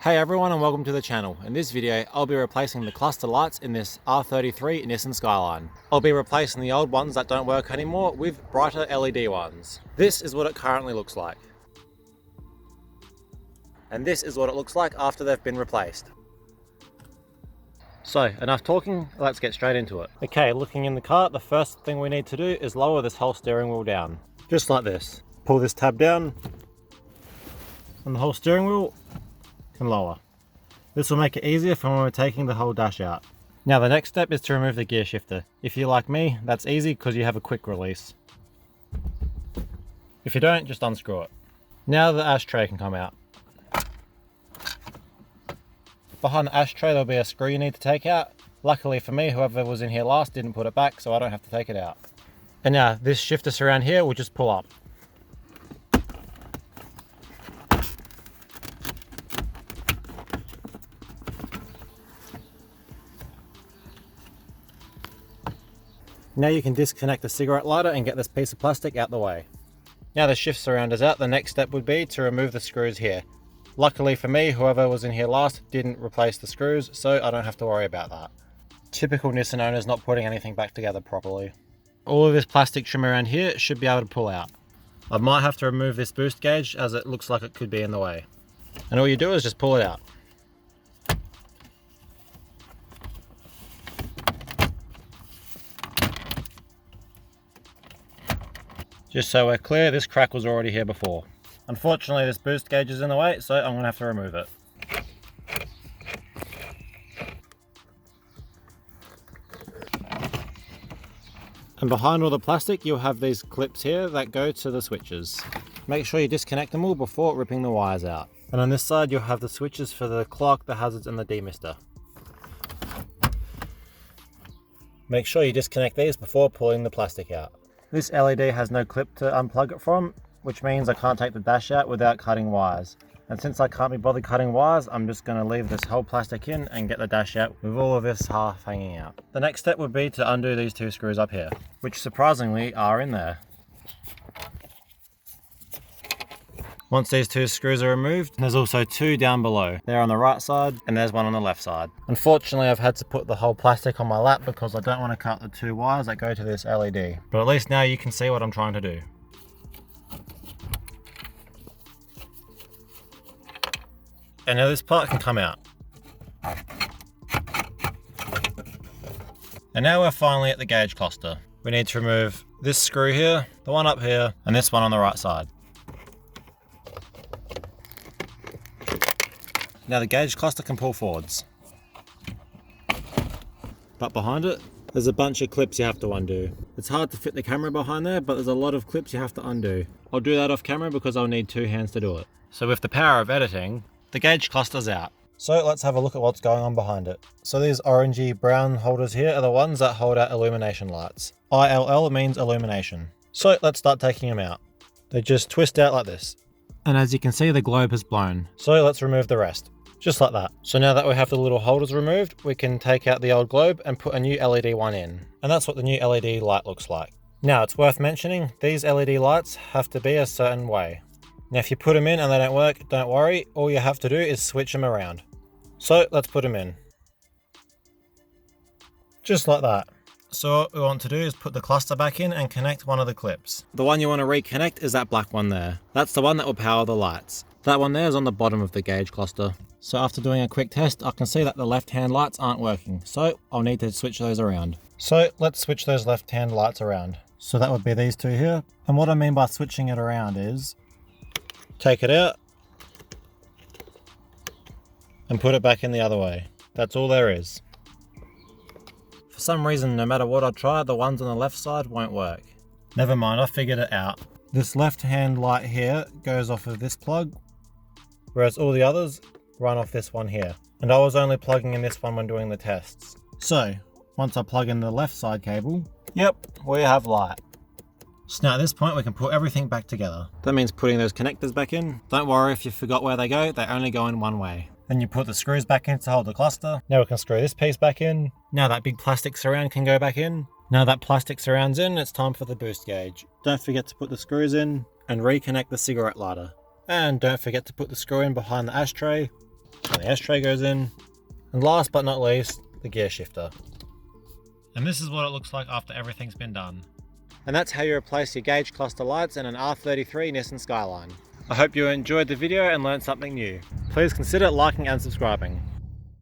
Hey everyone and welcome to the channel. In this video I'll be replacing the cluster lights in this R33 Nissan Skyline. I'll be replacing the old ones that don't work anymore with brighter LED ones. This is what it currently looks like. And this is what it looks like after they've been replaced. So enough talking, let's get straight into it. Okay, looking in the car, the first thing we need to do is lower this whole steering wheel down. Just like this. Pull this tab down and the whole steering wheel can lower. This will make it easier for when we're taking the whole dash out. Now the next step is to remove the gear shifter. If you're like me, that's easy because you have a quick release. If you don't, just unscrew it. Now the ashtray can come out. Behind the ashtray there'll be a screw you need to take out. Luckily for me, whoever was in here last didn't put it back, so I don't have to take it out. And now this shifter surround here will just pull up. Now you can disconnect the cigarette lighter and get this piece of plastic out the way. Now the shift surround is out, the next step would be to remove the screws here. Luckily for me, whoever was in here last didn't replace the screws, so I don't have to worry about that. Typical Nissan owners not putting anything back together properly. All of this plastic trim around here should be able to pull out. I might have to remove this boost gauge as it looks like it could be in the way. And all you do is just pull it out. Just so we're clear, this crack was already here before. Unfortunately, this boost gauge is in the way, so I'm going to have to remove it. And behind all the plastic, you'll have these clips here that go to the switches. Make sure you disconnect them all before ripping the wires out. And on this side, you'll have the switches for the clock, the hazards, and the demister. Make sure you disconnect these before pulling the plastic out. This LED has no clip to unplug it from, which means I can't take the dash out without cutting wires. And since I can't be bothered cutting wires, I'm just going to leave this whole plastic in and get the dash out with all of this half hanging out. The next step would be to undo these two screws up here, which surprisingly are in there. Once these two screws are removed, there's also two down below. They're on the right side and there's one on the left side. Unfortunately, I've had to put the whole plastic on my lap because I don't want to cut the two wires that go to this LED. But at least now you can see what I'm trying to do. And now this part can come out. And now we're finally at the gauge cluster. We need to remove this screw here, the one up here, and this one on the right side. Now the gauge cluster can pull forwards. But behind it, there's a bunch of clips you have to undo. It's hard to fit the camera behind there, but there's a lot of clips you have to undo. I'll do that off camera because I'll need two hands to do it. So with the power of editing, the gauge cluster's out. So let's have a look at what's going on behind it. So these orangey brown holders here are the ones that hold out illumination lights. ILL means illumination. So let's start taking them out. They just twist out like this. And as you can see, the globe has blown. So let's remove the rest. Just like that. So now that we have the little holders removed, we can take out the old globe and put a new LED one in. And that's what the new LED light looks like. Now it's worth mentioning, these LED lights have to be a certain way. Now if you put them in and they don't work, don't worry, all you have to do is switch them around. So let's put them in. Just like that. So what we want to do is put the cluster back in and connect one of the clips. The one you want to reconnect is that black one there. That's the one that will power the lights. That one there is on the bottom of the gauge cluster. So after doing a quick test, I can see that the left-hand lights aren't working. So I'll need to switch those around. So let's switch those left-hand lights around. So that would be these two here. And what I mean by switching it around is take it out and put it back in the other way. That's all there is. For some reason, no matter what I try, the ones on the left side won't work. Never mind, I figured it out. This left-hand light here goes off of this plug, whereas all the others run off this one here. And I was only plugging in this one when doing the tests. So, once I plug in the left side cable, yep, we have light. So now at this point we can put everything back together. That means putting those connectors back in. Don't worry if you forgot where they go, they only go in one way. Then you put the screws back in to hold the cluster. Now we can screw this piece back in. Now that big plastic surround can go back in. Now that plastic surround's in, it's time for the boost gauge. Don't forget to put the screws in and reconnect the cigarette lighter. And don't forget to put the screw in behind the ashtray And the ashtray goes in. And last but not least, the gear shifter. And this is what it looks like after everything's been done. And that's how you replace your gauge cluster lights in an R33 Nissan Skyline. I hope you enjoyed the video and learned something new. Please consider liking and subscribing.